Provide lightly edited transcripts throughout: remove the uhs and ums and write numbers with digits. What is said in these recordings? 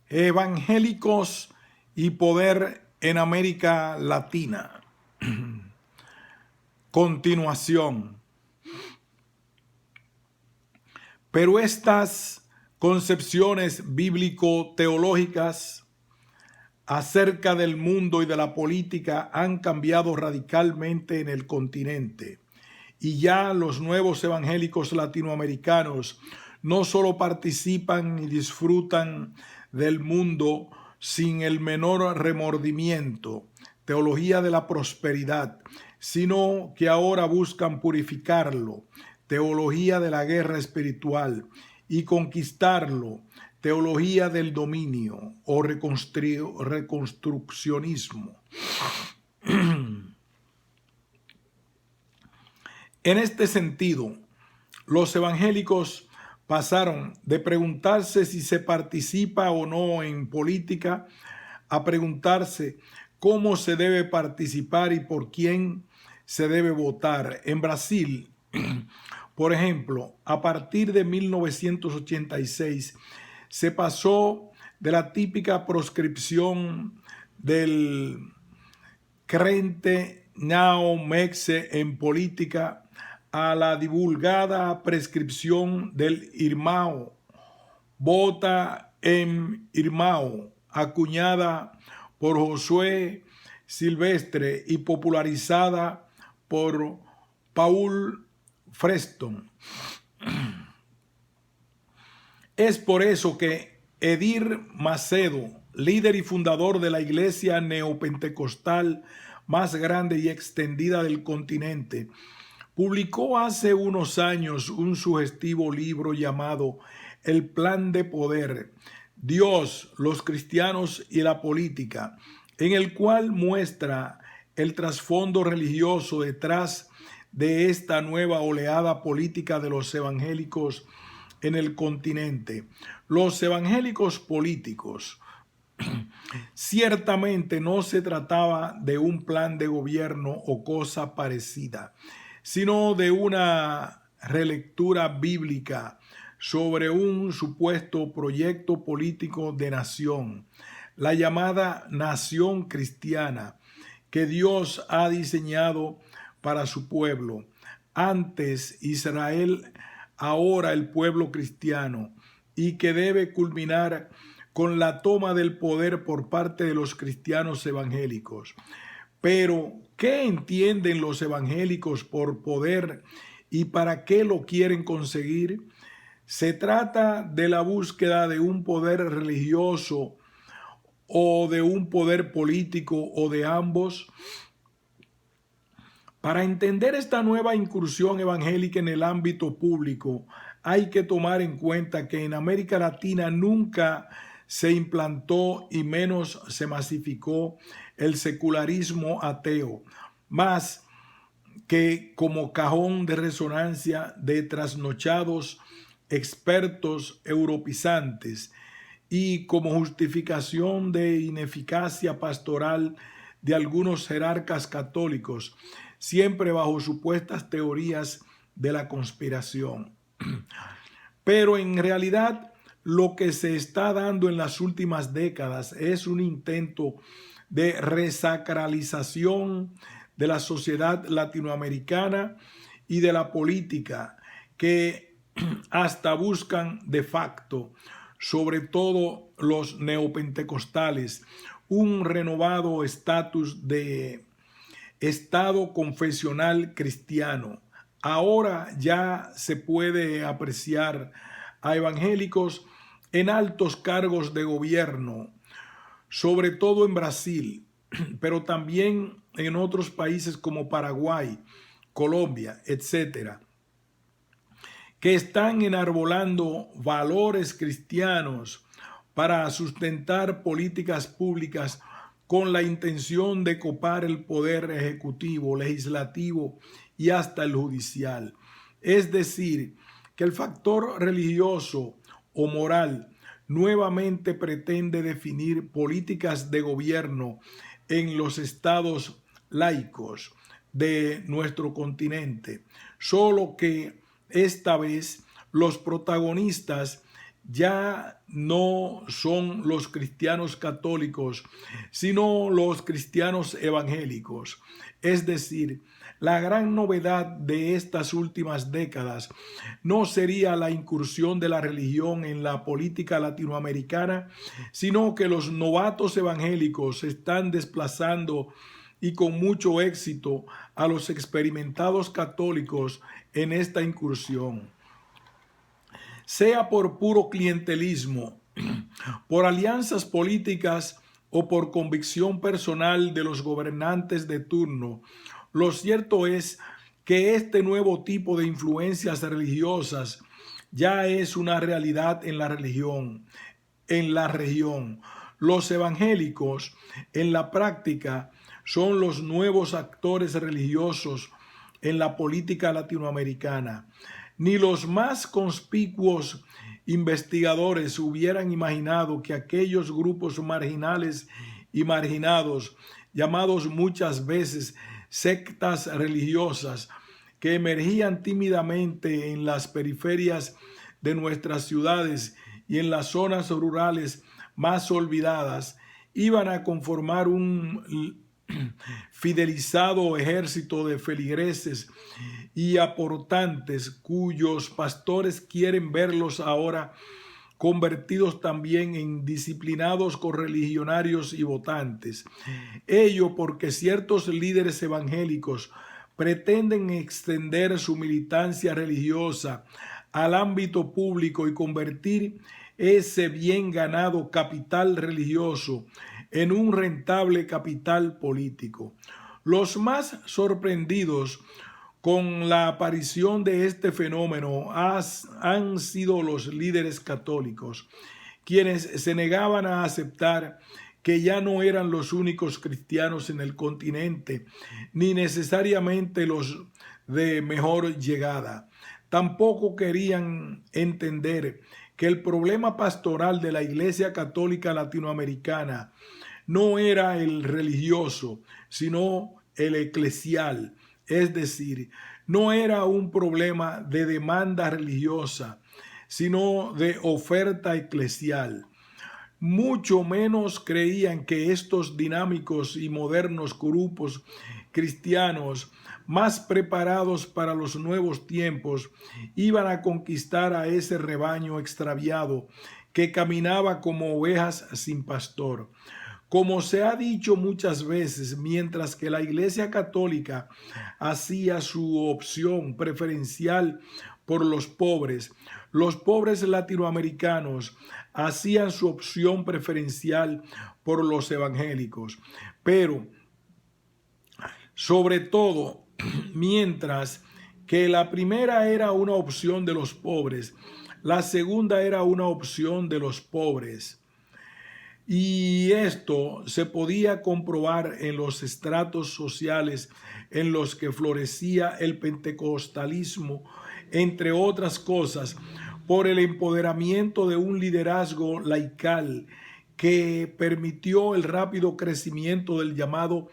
Evangélicos y poder en América Latina. Continuación. Pero estas concepciones bíblico-teológicas acerca del mundo y de la política han cambiado radicalmente en el continente. Y ya los nuevos evangélicos latinoamericanos no solo participan y disfrutan del mundo sin el menor remordimiento, teología de la prosperidad, sino que ahora buscan purificarlo, teología de la guerra espiritual, y conquistarlo, teología del dominio o reconstruccionismo. En este sentido, los evangélicos pasaron de preguntarse si se participa o no en política a preguntarse cómo se debe participar y por quién se debe votar. En Brasil, por ejemplo, a partir de 1986 se pasó de la típica proscripción del crente now mexe en política a la divulgada prescripción del Irmão, vota en Irmão, acuñada por Josué Silvestre y popularizada por Paul Freston. Es por eso que Edir Macedo, líder y fundador de la iglesia neopentecostal más grande y extendida del continente, publicó hace unos años un sugestivo libro llamado El Plan de Poder, Dios, los cristianos y la política, en el cual muestra el trasfondo religioso detrás de esta nueva oleada política de los evangélicos en el continente. Los evangélicos políticos, ciertamente no se trataba de un plan de gobierno o cosa parecida, sino de una relectura bíblica sobre un supuesto proyecto político de nación, la llamada nación cristiana, que Dios ha diseñado para su pueblo. Antes Israel, ahora el pueblo cristiano, y que debe culminar con la toma del poder por parte de los cristianos evangélicos. Pero, ¿qué entienden los evangélicos por poder y para qué lo quieren conseguir? ¿Se trata de la búsqueda de un poder religioso o de un poder político o de ambos? Para entender esta nueva incursión evangélica en el ámbito público, hay que tomar en cuenta que en América Latina nunca se implantó y menos se masificó el secularismo ateo, más que como cajón de resonancia de trasnochados expertos europeizantes y como justificación de ineficacia pastoral de algunos jerarcas católicos, siempre bajo supuestas teorías de la conspiración. Pero en realidad lo que se está dando en las últimas décadas es un intento de resacralización de la sociedad latinoamericana y de la política, que hasta buscan de facto, sobre todo los neopentecostales, un renovado estatus de Estado confesional cristiano. Ahora ya se puede apreciar a evangélicos en altos cargos de gobierno, sobre todo en Brasil, pero también en otros países como Paraguay, Colombia, etcétera, que están enarbolando valores cristianos para sustentar políticas públicas con la intención de copar el poder ejecutivo, legislativo y hasta el judicial. Es decir, que el factor religioso o moral nuevamente pretende definir políticas de gobierno en los estados laicos de nuestro continente, solo que esta vez los protagonistas ya no son los cristianos católicos, sino los cristianos evangélicos. Es decir, la gran novedad de estas últimas décadas no sería la incursión de la religión en la política latinoamericana, sino que los novatos evangélicos están desplazando y con mucho éxito a los experimentados católicos en esta incursión. Sea por puro clientelismo, por alianzas políticas o por convicción personal de los gobernantes de turno, lo cierto es que este nuevo tipo de influencias religiosas ya es una realidad en la región. Los evangélicos, en la práctica, son los nuevos actores religiosos en la política latinoamericana. Ni los más conspicuos investigadores hubieran imaginado que aquellos grupos marginales y marginados, llamados muchas veces sectas religiosas, que emergían tímidamente en las periferias de nuestras ciudades y en las zonas rurales más olvidadas, iban a conformar un fidelizado ejército de feligreses y aportantes cuyos pastores quieren verlos ahora convertidos también en disciplinados correligionarios y votantes. Ello porque ciertos líderes evangélicos pretenden extender su militancia religiosa al ámbito público y convertir ese bien ganado capital religioso en un rentable capital político. Los más sorprendidos con la aparición de este fenómeno han sido los líderes católicos, quienes se negaban a aceptar que ya no eran los únicos cristianos en el continente, ni necesariamente los de mejor llegada. Tampoco querían entender que el problema pastoral de la Iglesia Católica Latinoamericana no era el religioso, sino el eclesial. Es decir, no era un problema de demanda religiosa, sino de oferta eclesial. Mucho menos creían que estos dinámicos y modernos grupos cristianos, más preparados para los nuevos tiempos, iban a conquistar a ese rebaño extraviado que caminaba como ovejas sin pastor. Como se ha dicho muchas veces, mientras que la Iglesia Católica hacía su opción preferencial por los pobres latinoamericanos hacían su opción preferencial por los evangélicos. Pero, sobre todo, mientras que la primera era una opción de los pobres, la segunda era una opción de los pobres. Y esto se podía comprobar en los estratos sociales en los que florecía el pentecostalismo, entre otras cosas, por el empoderamiento de un liderazgo laical que permitió el rápido crecimiento del llamado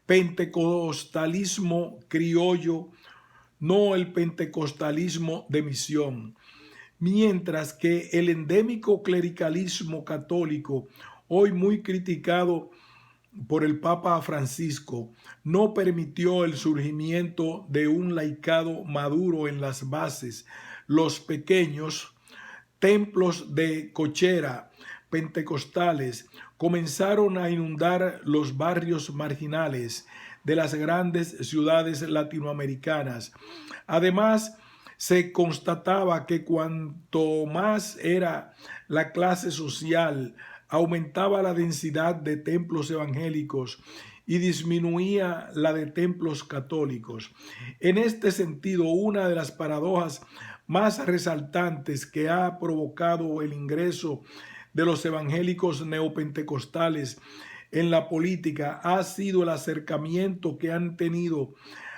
pentecostalismo criollo, no el pentecostalismo de misión. Mientras que el endémico clericalismo católico, hoy muy criticado por el Papa Francisco, no permitió el surgimiento de un laicado maduro en las bases. Los pequeños templos de cochera pentecostales comenzaron a inundar los barrios marginales de las grandes ciudades latinoamericanas. Además, se constataba que cuanto más era la clase social, aumentaba la densidad de templos evangélicos y disminuía la de templos católicos. En este sentido, una de las paradojas más resaltantes que ha provocado el ingreso de los evangélicos neopentecostales en la política ha sido el acercamiento que han tenido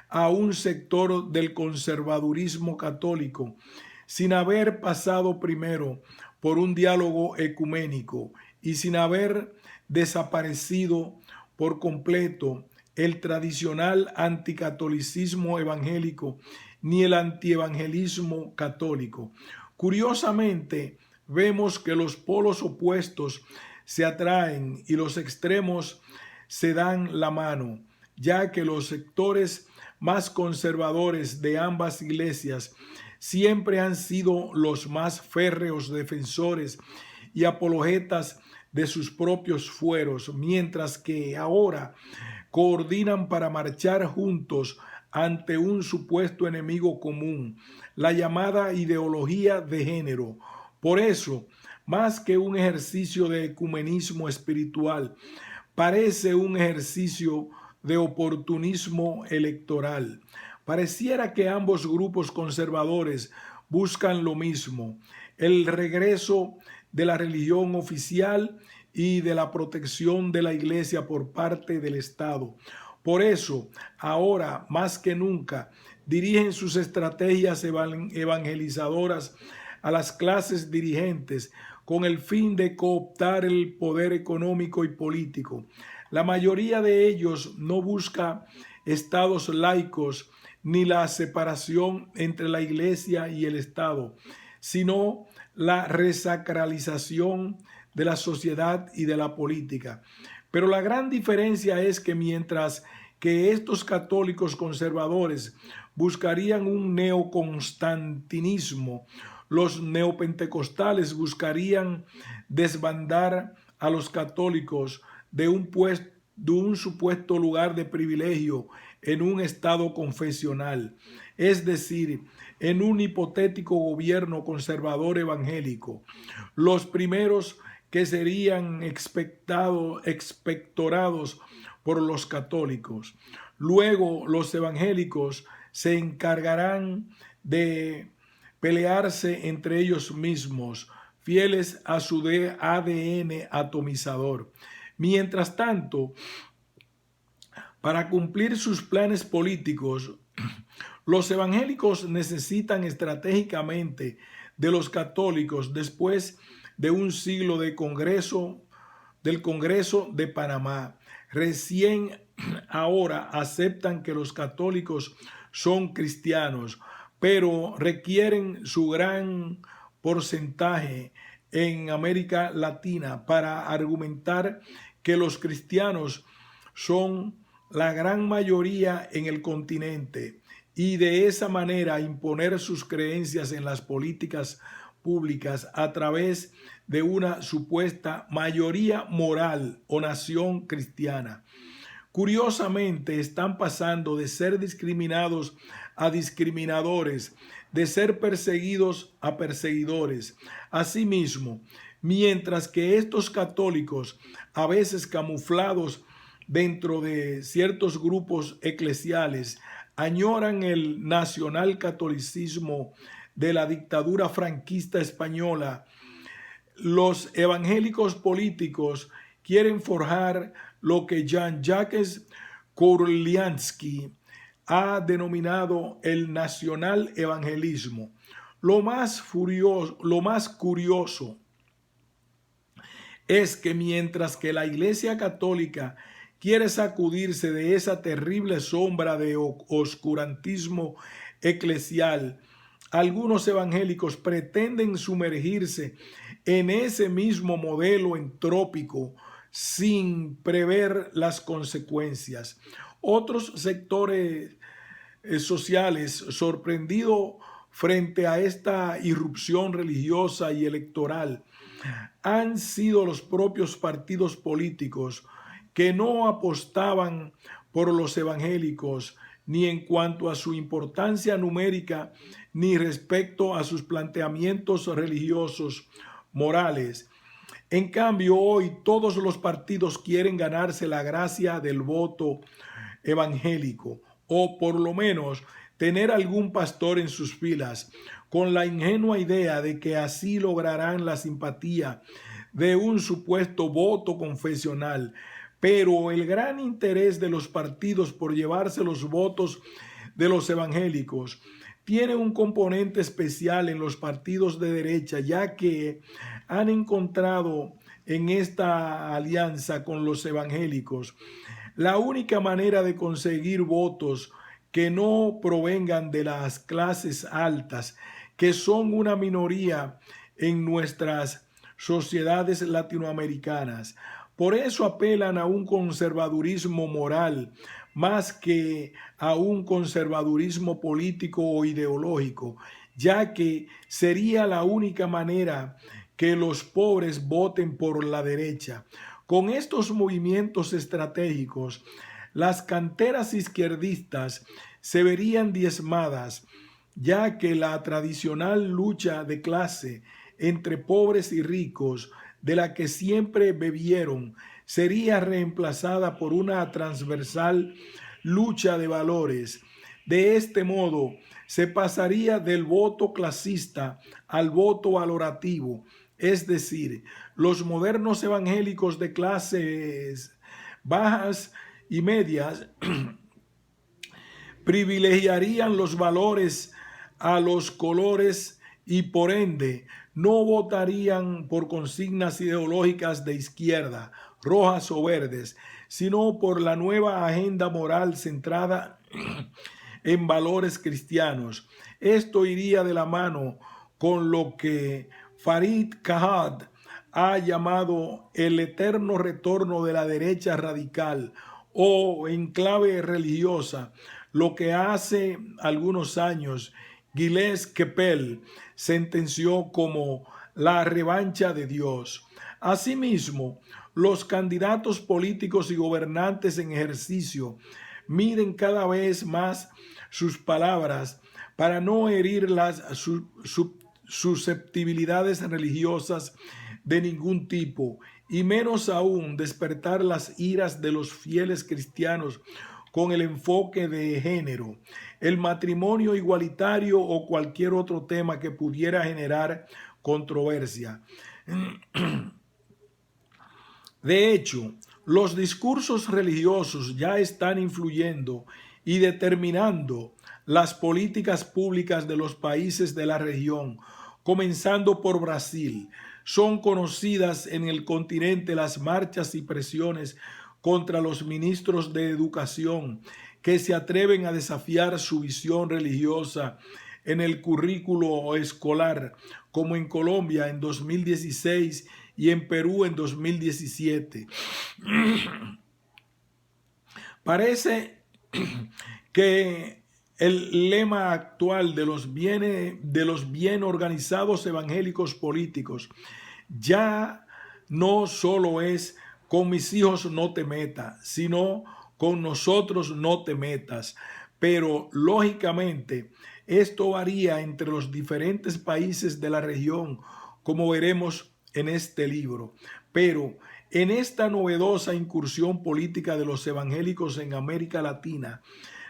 a un sector del conservadurismo católico, sin haber pasado primero por un diálogo ecuménico y sin haber desaparecido por completo el tradicional anticatolicismo evangélico ni el antievangelismo católico. Curiosamente, vemos que los polos opuestos se atraen y los extremos se dan la mano, ya que los sectores más conservadores de ambas iglesias siempre han sido los más férreos defensores y apologetas de sus propios fueros, mientras que ahora coordinan para marchar juntos ante un supuesto enemigo común, la llamada ideología de género. Por eso, más que un ejercicio de ecumenismo espiritual, parece un ejercicio de oportunismo electoral. Pareciera que ambos grupos conservadores buscan lo mismo, el regreso de la religión oficial y de la protección de la iglesia por parte del Estado. Por eso, ahora más que nunca, dirigen sus estrategias evangelizadoras a las clases dirigentes con el fin de cooptar el poder económico y político. La mayoría de ellos no busca estados laicos ni la separación entre la iglesia y el Estado, sino la resacralización de la sociedad y de la política. Pero la gran diferencia es que mientras que estos católicos conservadores buscarían un neoconstantinismo, los neopentecostales buscarían desbandar a los católicos de un supuesto lugar de privilegio en un estado confesional, es decir, en un hipotético gobierno conservador evangélico. Los primeros que serían expectorados por los católicos. Luego los evangélicos se encargarán de pelearse entre ellos mismos, fieles a su ADN atomizador. Mientras tanto, para cumplir sus planes políticos, los evangélicos necesitan estratégicamente de los católicos después de un siglo del Congreso de Panamá. Recién ahora aceptan que los católicos son cristianos, pero requieren su gran porcentaje en América Latina para argumentar que los cristianos son la gran mayoría en el continente y de esa manera imponer sus creencias en las políticas públicas a través de una supuesta mayoría moral o nación cristiana. Curiosamente, están pasando de ser discriminados a discriminadores, de ser perseguidos a perseguidores. Asimismo, mientras que estos católicos, a veces camuflados dentro de ciertos grupos eclesiales, añoran el nacionalcatolicismo de la dictadura franquista española, los evangélicos políticos quieren forjar lo que Jean-Jacques Kurliansky ha denominado el nacional evangelismo. Lo más curioso es que mientras que la Iglesia Católica quiere sacudirse de esa terrible sombra de oscurantismo eclesial, algunos evangélicos pretenden sumergirse en ese mismo modelo entrópico sin prever las consecuencias. Otros sectores sociales, sorprendidos frente a esta irrupción religiosa y electoral, han sido los propios partidos políticos que no apostaban por los evangélicos ni en cuanto a su importancia numérica, ni respecto a sus planteamientos religiosos, morales. En cambio, hoy todos los partidos quieren ganarse la gracia del voto evangélico, o por lo menos tener algún pastor en sus filas, con la ingenua idea de que así lograrán la simpatía de un supuesto voto confesional. Pero el gran interés de los partidos por llevarse los votos de los evangélicos tiene un componente especial en los partidos de derecha, ya que han encontrado en esta alianza con los evangélicos la única manera de conseguir votos que no provengan de las clases altas, que son una minoría en nuestras sociedades latinoamericanas. Por eso apelan a un conservadurismo moral más que a un conservadurismo político o ideológico, ya que sería la única manera que los pobres voten por la derecha. Con estos movimientos estratégicos, las canteras izquierdistas se verían diezmadas, ya que la tradicional lucha de clase entre pobres y ricos, de la que siempre bebieron, sería reemplazada por una transversal lucha de valores. De este modo, se pasaría del voto clasista al voto valorativo, es decir, los modernos evangélicos de clases bajas y medias privilegiarían los valores a los colores y por ende no votarían por consignas ideológicas de izquierda, rojas o verdes, sino por la nueva agenda moral centrada en valores cristianos. Esto iría de la mano con lo que Farid Kahad ha llamado el eterno retorno de la derecha radical o en clave religiosa, lo que hace algunos años Gilles Kepel sentenció como la revancha de Dios. Asimismo, los candidatos políticos y gobernantes en ejercicio miden cada vez más sus palabras para no herir las susceptibilidades religiosas de ningún tipo y menos aún despertar las iras de los fieles cristianos con el enfoque de género, el matrimonio igualitario o cualquier otro tema que pudiera generar controversia. De hecho, los discursos religiosos ya están influyendo y determinando las políticas públicas de los países de la región, comenzando por Brasil. Son conocidas en el continente las marchas y presiones contra los ministros de educación que se atreven a desafiar su visión religiosa en el currículo escolar, como en Colombia en 2016 y en Perú en 2017. Parece que el lema actual de los bien organizados evangélicos políticos ya no solo es con mis hijos no te metas, sino con nosotros no te metas. Pero lógicamente esto varía entre los diferentes países de la región, como veremos en este libro. Pero en esta novedosa incursión política de los evangélicos en América Latina,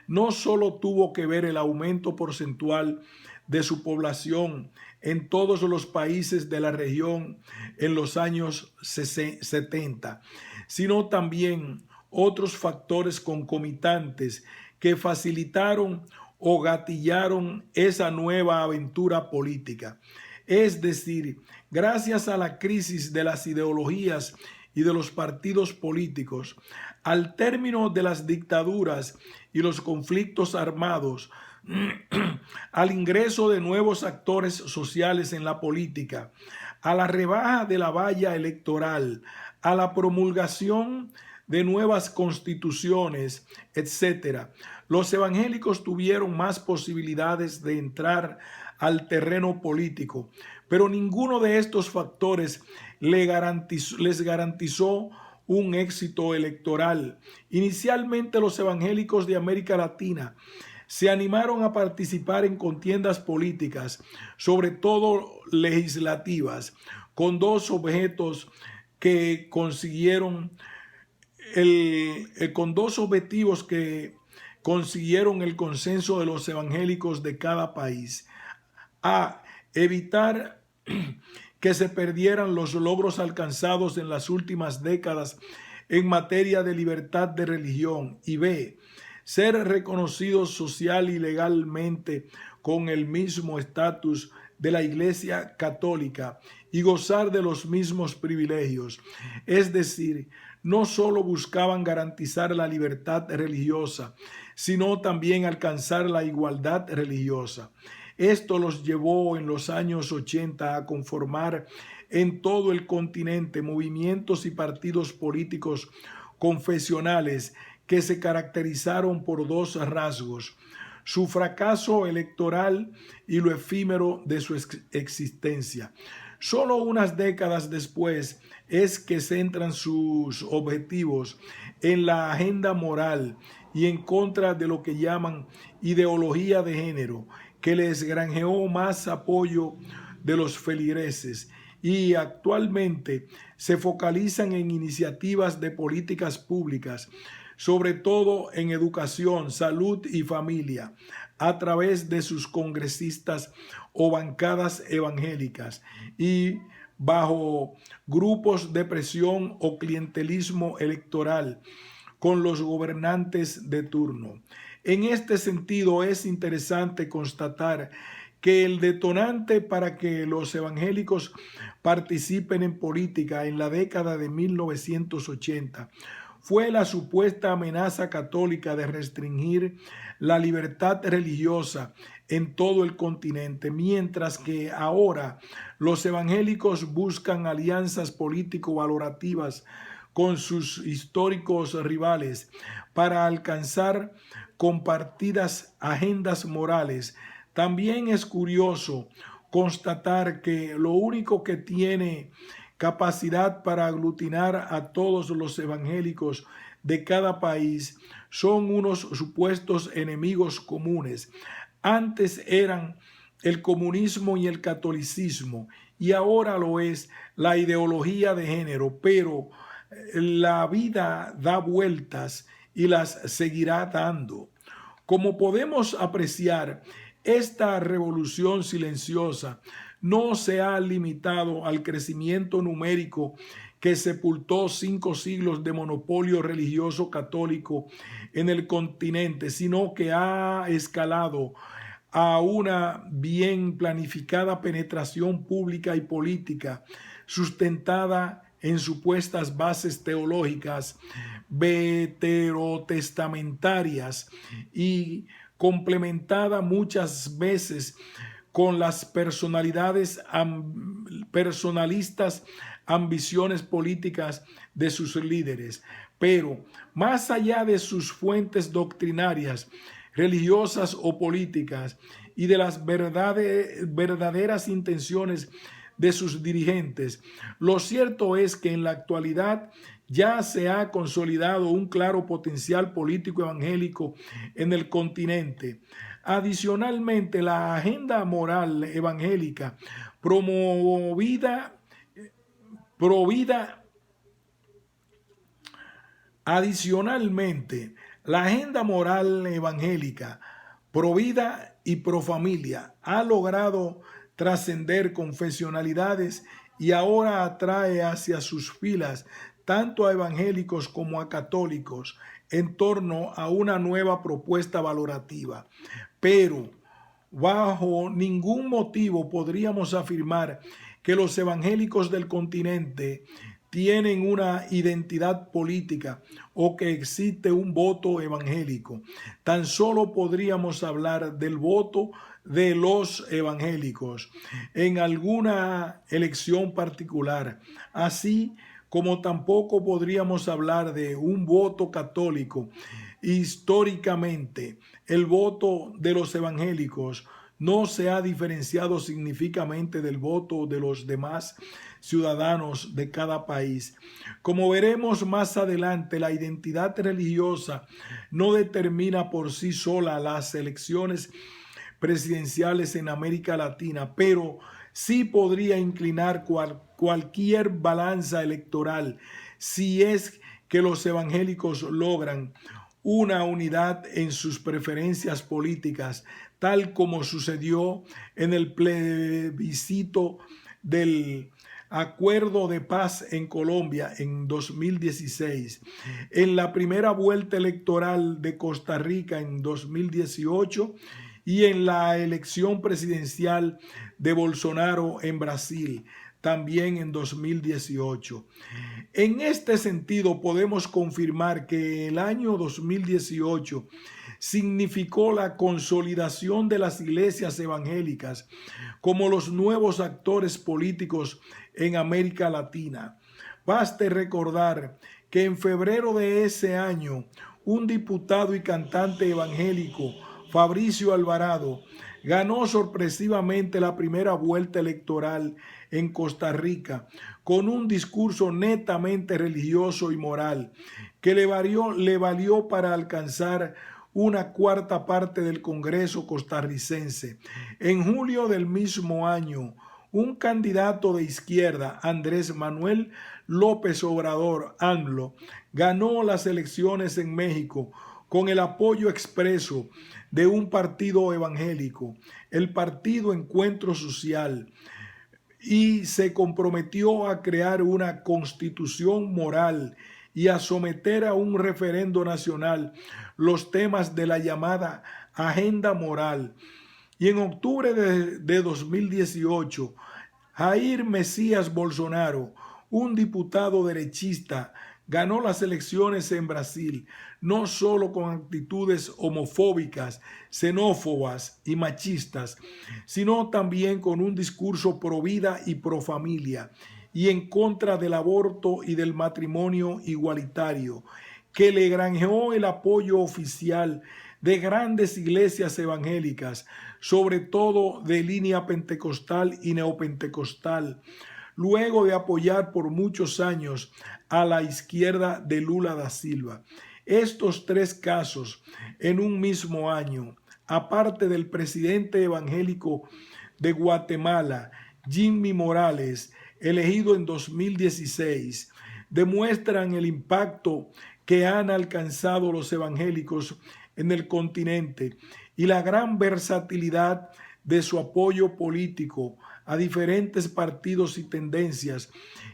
no solo tuvo que ver el aumento porcentual de su población en todos los países de la región en los años 70, sino también otros factores concomitantes que facilitaron o gatillaron esa nueva aventura política. Es decir, gracias a la crisis de las ideologías y de los partidos políticos, al término de las dictaduras y los conflictos armados, al ingreso de nuevos actores sociales en la política, a la rebaja de la valla electoral, a la promulgación de nuevas constituciones, etc. Los evangélicos tuvieron más posibilidades de entrar al terreno político, pero ninguno de estos factores les garantizó un éxito electoral. Inicialmente los evangélicos de América Latina se animaron a participar en contiendas políticas, sobre todo legislativas, con dos objetivos que consiguieron el consenso de los evangélicos de cada país. A. Evitar que se perdieran los logros alcanzados en las últimas décadas en materia de libertad de religión. Y B. Ser reconocidos social y legalmente con el mismo estatus de la Iglesia Católica y gozar de los mismos privilegios. Es decir, no solo buscaban garantizar la libertad religiosa, sino también alcanzar la igualdad religiosa. Esto los llevó en los años 80 a conformar en todo el continente movimientos y partidos políticos confesionales que se caracterizaron por dos rasgos: su fracaso electoral y lo efímero de su existencia. Solo unas décadas después es que centran sus objetivos en la agenda moral y en contra de lo que llaman ideología de género, que les granjeó más apoyo de los feligreses, y actualmente se focalizan en iniciativas de políticas públicas, sobre todo en educación, salud y familia, a través de sus congresistas o bancadas evangélicas y bajo grupos de presión o clientelismo electoral con los gobernantes de turno. En este sentido, es interesante constatar que el detonante para que los evangélicos participen en política en la década de 1980 fue la supuesta amenaza católica de restringir la libertad religiosa en todo el continente, mientras que ahora los evangélicos buscan alianzas político-valorativas con sus históricos rivales para alcanzar compartidas agendas morales. También es curioso constatar que lo único que tiene capacidad para aglutinar a todos los evangélicos de cada país son unos supuestos enemigos comunes. Antes eran el comunismo y el catolicismo, y ahora lo es la ideología de género, pero la vida da vueltas y las seguirá dando. Como podemos apreciar, esta revolución silenciosa no se ha limitado al crecimiento numérico que sepultó 5 siglos de monopolio religioso católico en el continente, sino que ha escalado a una bien planificada penetración pública y política sustentada en supuestas bases teológicas veterotestamentarias y complementada muchas veces con las personalistas ambiciones políticas de sus líderes. Pero más allá de sus fuentes doctrinarias, religiosas o políticas y de las verdaderas intenciones de sus dirigentes, lo cierto es que en la actualidad ya se ha consolidado un claro potencial político evangélico en el continente. Adicionalmente, la agenda moral evangélica Adicionalmente, la agenda moral evangélica, provida y profamilia, ha logrado trascender confesionalidades y ahora atrae hacia sus filas tanto a evangélicos como a católicos en torno a una nueva propuesta valorativa. Pero bajo ningún motivo podríamos afirmar que los evangélicos del continente tienen una identidad política o que existe un voto evangélico. Tan solo podríamos hablar del voto de los evangélicos en alguna elección particular, así como tampoco podríamos hablar de un voto católico. Históricamente, el voto de los evangélicos no se ha diferenciado significativamente del voto de los demás ciudadanos de cada país. Como veremos más adelante, la identidad religiosa no determina por sí sola las elecciones presidenciales en América Latina, pero sí podría inclinar cualquier balanza electoral si es que los evangélicos logran una unidad en sus preferencias políticas, tal como sucedió en el plebiscito del Acuerdo de Paz en Colombia en 2016, en la primera vuelta electoral de Costa Rica en 2018 y en la elección presidencial de Bolsonaro en Brasil también en 2018. En este sentido, podemos confirmar que el año 2018 significó la consolidación de las iglesias evangélicas como los nuevos actores políticos en América Latina. Baste recordar que en febrero de ese año, un diputado y cantante evangélico, Fabricio Alvarado, ganó sorpresivamente la primera vuelta electoral en Costa Rica con un discurso netamente religioso y moral que le valió para alcanzar una cuarta parte del Congreso costarricense. En julio del mismo año, un candidato de izquierda, Andrés Manuel López Obrador, AMLO, ganó las elecciones en México con el apoyo expreso de un partido evangélico, el Partido Encuentro Social, y se comprometió a crear una constitución moral y a someter a un referendo nacional los temas de la llamada agenda moral. Y en octubre de 2018, Jair Mesías Bolsonaro, un diputado derechista, ganó las elecciones en Brasil, no solo con actitudes homofóbicas, xenófobas y machistas, sino también con un discurso pro vida y pro familia, y en contra del aborto y del matrimonio igualitario, que le granjeó el apoyo oficial de grandes iglesias evangélicas, sobre todo de línea pentecostal y neopentecostal, luego de apoyar por muchos años a la izquierda de Lula da Silva. Estos tres casos en un mismo año, aparte del presidente evangélico de Guatemala, Jimmy Morales, elegido en 2016, demuestran el impacto que han alcanzado los evangélicos en el continente y la gran versatilidad de su apoyo político a diferentes partidos y tendencias,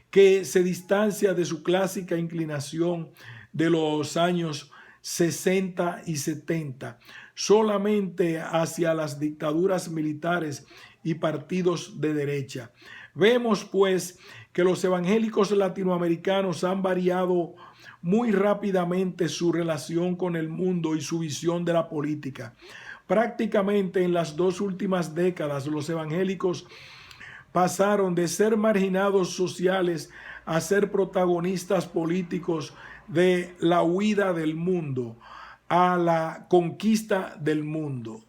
que se distancia de su clásica inclinación de los años 60 y 70, solamente hacia las dictaduras militares y partidos de derecha. Vemos pues que los evangélicos latinoamericanos han variado muy rápidamente su relación con el mundo y su visión de la política. Prácticamente en las 2 últimas décadas, los evangélicos pasaron de ser marginados sociales a ser protagonistas políticos de la huida del mundo a la conquista del mundo.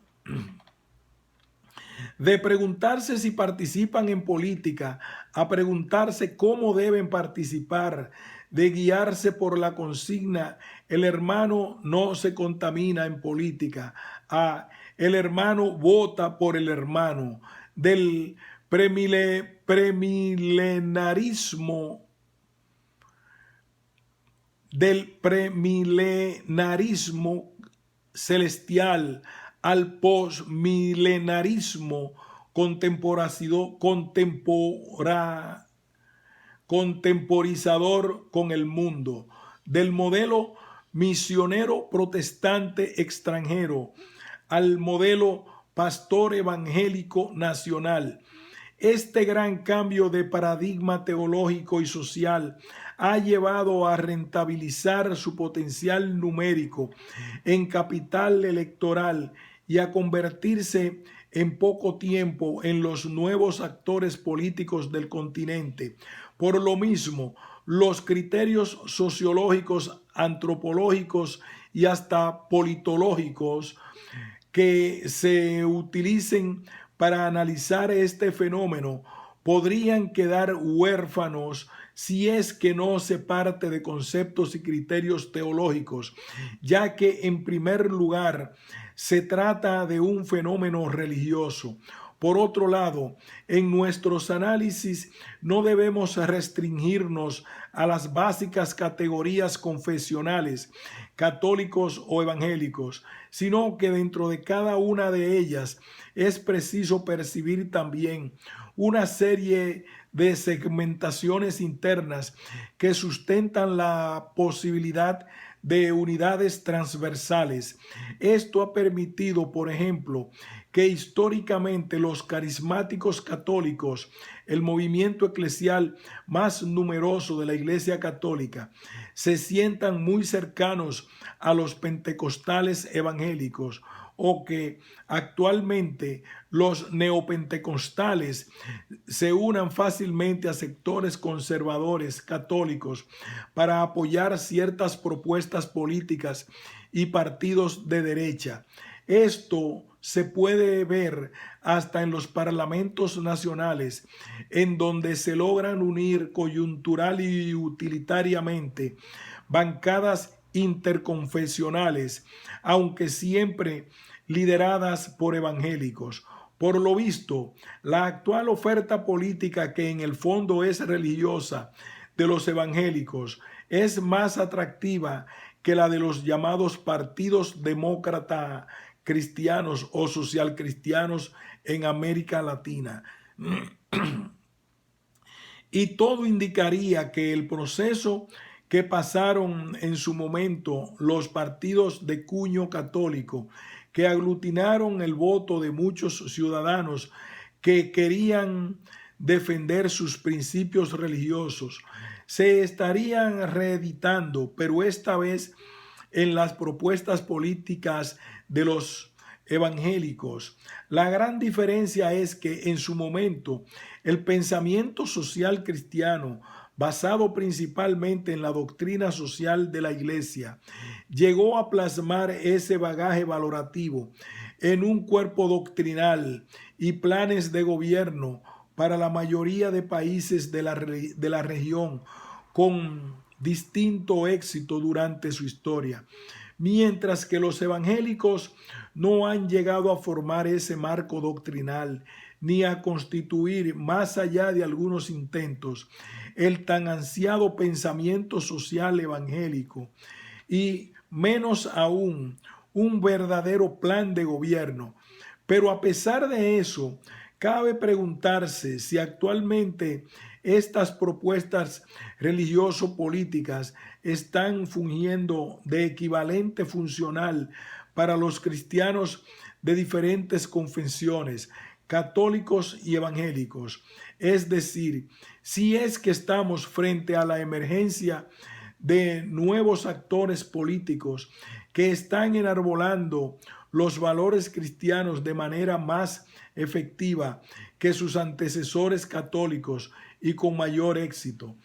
De preguntarse si participan en política a preguntarse cómo deben participar, de guiarse por la consigna "el hermano no se contamina en política" a "el hermano vota por el hermano", del premilenarismo celestial al posmilenarismo contemporizador con el mundo, del modelo misionero protestante extranjero al modelo pastor evangélico nacional. Este gran cambio de paradigma teológico y social ha llevado a rentabilizar su potencial numérico en capital electoral y a convertirse en poco tiempo en los nuevos actores políticos del continente. Por lo mismo, los criterios sociológicos, antropológicos y hasta politológicos que se utilicen para analizar este fenómeno podrían quedar huérfanos si es que no se parte de conceptos y criterios teológicos, ya que en primer lugar se trata de un fenómeno religioso. Por otro lado, en nuestros análisis no debemos restringirnos a las básicas categorías confesionales, católicos o evangélicos, sino que dentro de cada una de ellas es preciso percibir también una serie de segmentaciones internas que sustentan la posibilidad de unidades transversales. Esto ha permitido, por ejemplo, que históricamente los carismáticos católicos, el movimiento eclesial más numeroso de la Iglesia Católica, se sientan muy cercanos a los pentecostales evangélicos, o que actualmente los neopentecostales se unan fácilmente a sectores conservadores católicos para apoyar ciertas propuestas políticas y partidos de derecha. Esto se puede ver hasta en los parlamentos nacionales, en donde se logran unir coyuntural y utilitariamente bancadas interconfesionales, aunque siempre lideradas por evangélicos. Por lo visto, la actual oferta política, que en el fondo es religiosa, de los evangélicos es más atractiva que la de los llamados partidos demócrata cristianos o social cristianos en América Latina. Y todo indicaría que el proceso que pasaron en su momento los partidos de cuño católico, que aglutinaron el voto de muchos ciudadanos que querían defender sus principios religiosos, se estarían reeditando, pero esta vez en las propuestas políticas de los evangélicos. La gran diferencia es que en su momento el pensamiento social cristiano, basado principalmente en la doctrina social de la Iglesia, llegó a plasmar ese bagaje valorativo en un cuerpo doctrinal y planes de gobierno para la mayoría de países de la región con distinto éxito durante su historia, mientras que los evangélicos no han llegado a formar ese marco doctrinal ni a constituir, más allá de algunos intentos, el tan ansiado pensamiento social evangélico y menos aún un verdadero plan de gobierno. Pero a pesar de eso, cabe preguntarse si actualmente estas propuestas religioso-políticas están fungiendo de equivalente funcional para los cristianos de diferentes confesiones, católicos y evangélicos. Es decir, si es que estamos frente a la emergencia de nuevos actores políticos que están enarbolando los valores cristianos de manera más efectiva que sus antecesores católicos y con mayor éxito.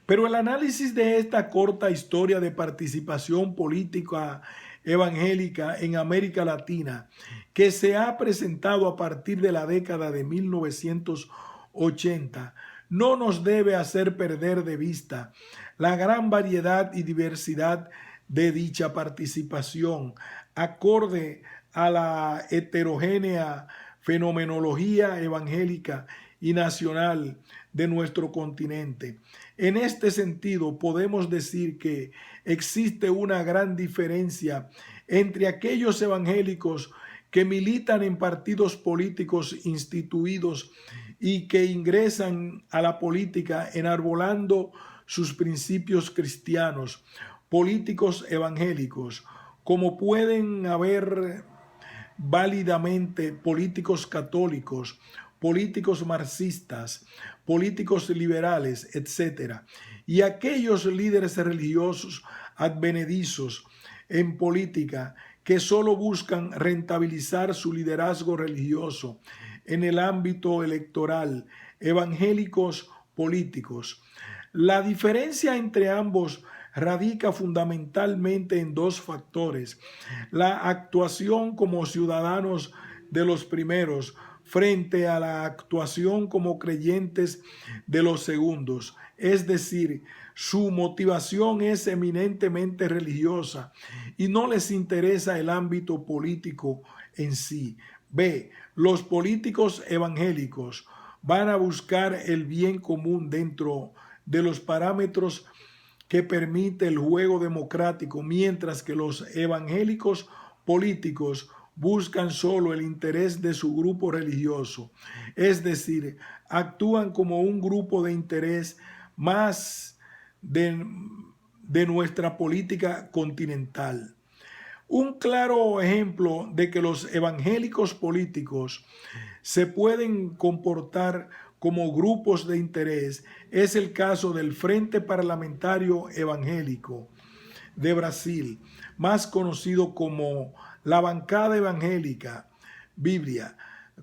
Pero el análisis de esta corta historia de participación política evangélica en América Latina, que se ha presentado a partir de la década de 1980, no nos debe hacer perder de vista la gran variedad y diversidad de dicha participación, acorde a la heterogénea fenomenología evangélica y nacional de nuestro continente. En este sentido, podemos decir que existe una gran diferencia entre aquellos evangélicos que militan en partidos políticos instituidos y que ingresan a la política enarbolando sus principios cristianos, políticos evangélicos, como pueden haber válidamente políticos católicos, políticos marxistas, políticos liberales, etc. Y aquellos líderes religiosos advenedizos en política que solo buscan rentabilizar su liderazgo religioso en el ámbito electoral, evangélicos políticos. La diferencia entre ambos radica fundamentalmente en dos factores: la actuación como ciudadanos de los primeros frente a la actuación como creyentes de los segundos, es decir, su motivación es eminentemente religiosa y no les interesa el ámbito político en sí. B. Los políticos evangélicos van a buscar el bien común dentro de los parámetros que permite el juego democrático, mientras que los evangélicos políticos buscan solo el interés de su grupo religioso, es decir, actúan como un grupo de interés más de nuestra política continental. Un claro ejemplo de que los evangélicos políticos se pueden comportar como grupos de interés es el caso del Frente Parlamentario Evangélico de Brasil, más conocido como la Bancada Evangélica Biblia,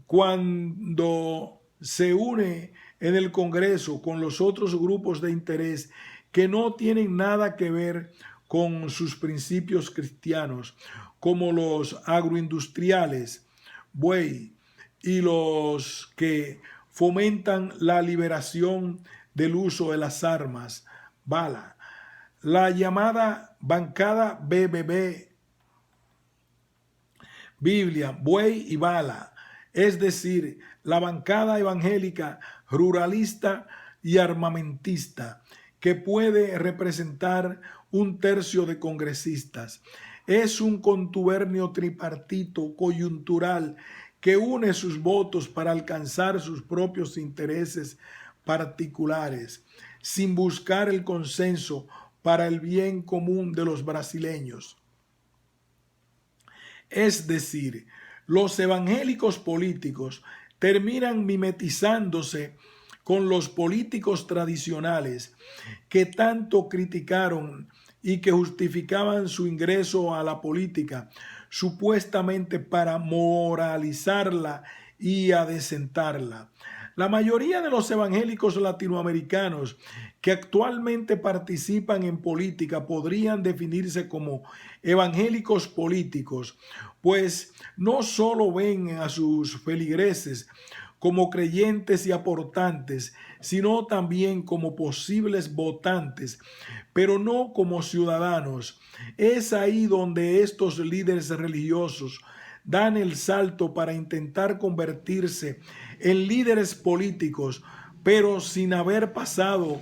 cuando se une en el Congreso con los otros grupos de interés que no tienen nada que ver con sus principios cristianos, como los agroindustriales, buey, y los que fomentan la liberación del uso de las armas, bala. La llamada bancada BBB, Biblia, buey y bala, es decir, la bancada evangélica ruralista y armamentista, que puede representar un tercio de congresistas. Es un contubernio tripartito coyuntural que une sus votos para alcanzar sus propios intereses particulares, sin buscar el consenso para el bien común de los brasileños. Es decir, los evangélicos políticos terminan mimetizándose con los políticos tradicionales que tanto criticaron y que justificaban su ingreso a la política supuestamente para moralizarla y adecentarla. La mayoría de los evangélicos latinoamericanos que actualmente participan en política podrían definirse como evangélicos políticos, pues no solo ven a sus feligreses como creyentes y aportantes, sino también como posibles votantes, pero no como ciudadanos. Es ahí donde estos líderes religiosos dan el salto para intentar convertirse en líderes políticos, pero sin haber pasado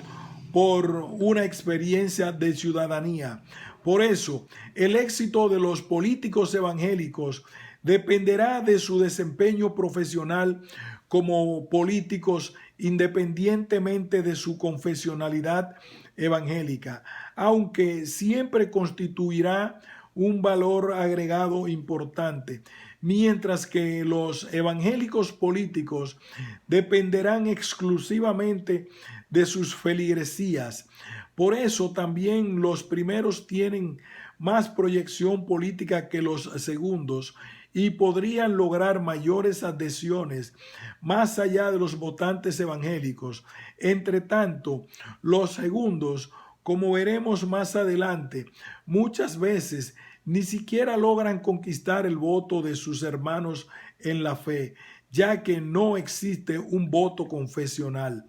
por una experiencia de ciudadanía. Por eso, el éxito de los políticos evangélicos dependerá de su desempeño profesional como políticos, independientemente de su confesionalidad evangélica, aunque siempre constituirá un valor agregado importante, mientras que los evangélicos políticos dependerán exclusivamente de sus feligresías. Por eso también los primeros tienen más proyección política que los segundos y podrían lograr mayores adhesiones más allá de los votantes evangélicos. Entre tanto, los segundos, como veremos más adelante, muchas veces ni siquiera logran conquistar el voto de sus hermanos en la fe, ya que no existe un voto confesional.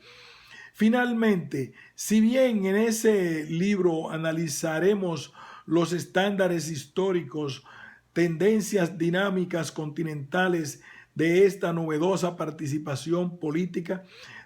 Finalmente, si bien en ese libro analizaremos los estándares históricos, tendencias dinámicas continentales de esta novedosa participación política,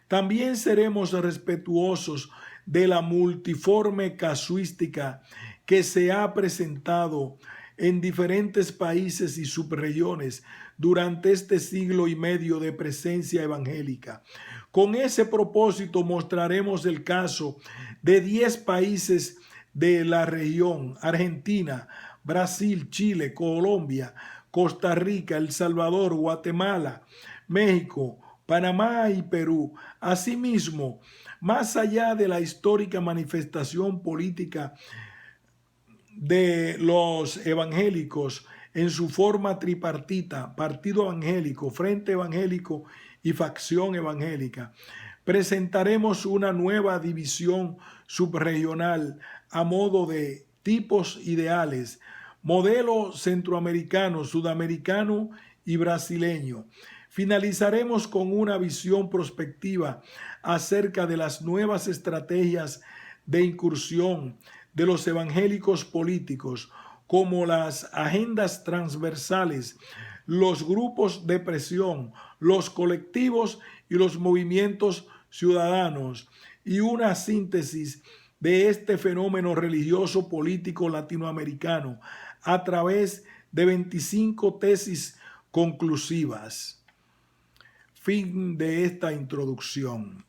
también seremos respetuosos de la multiforme casuística que se ha presentado en diferentes países y subregiones durante este siglo y medio de presencia evangélica. Con ese propósito mostraremos el caso de 10 países de la región: Argentina, Brasil, Chile, Colombia, Costa Rica, El Salvador, Guatemala, México, Panamá y Perú. Asimismo, más allá de la histórica manifestación política de los evangélicos en su forma tripartita, partido evangélico, frente evangélico y facción evangélica, presentaremos una nueva división subregional a modo de tipos ideales, modelo centroamericano, sudamericano y brasileño. Finalizaremos con una visión prospectiva acerca de las nuevas estrategias de incursión de los evangélicos políticos, como las agendas transversales, los grupos de presión, los colectivos y los movimientos ciudadanos, y una síntesis de este fenómeno religioso político latinoamericano a través de 25 tesis conclusivas. Fin de esta introducción.